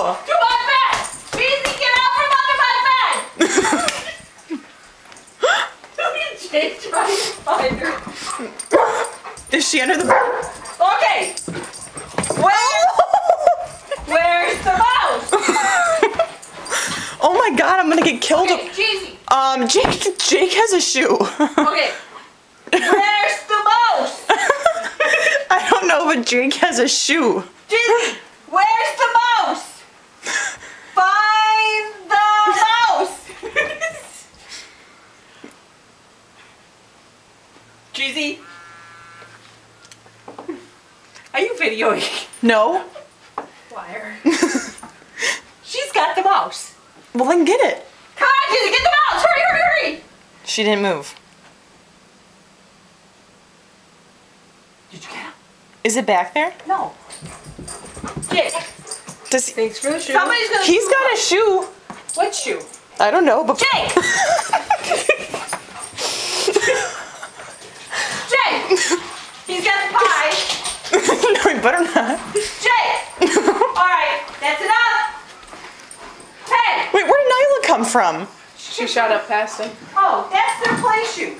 To my bed! Beezy, get out from under my bed! Jake trying to find her. Is she under the bed? Okay. Where's the mouse? Oh my god, I'm gonna get killed. Okay, Cheesy. Jake has a shoe. Okay. Where's the mouse? I don't know, but Jake has a shoe. Cheesy, where's the mouse? Find the mouse. Cheesy. Are you videoing? No? Liar. She's got the mouse. Well, then get it. Come on, Cheesy, get the mouse. Hurry, hurry, hurry. She didn't move. Did you get him? Is it back there? No. Jake. Does he... Thanks for the shoe. Somebody's gonna. He's got a shoe. What shoe? I don't know, but... Jake. Jake. He's got the pie. No, he better not. Jake. All right, that's enough. Hey. Wait, where did Nyla come from? She shot up past him. Oh, that's their play shoe.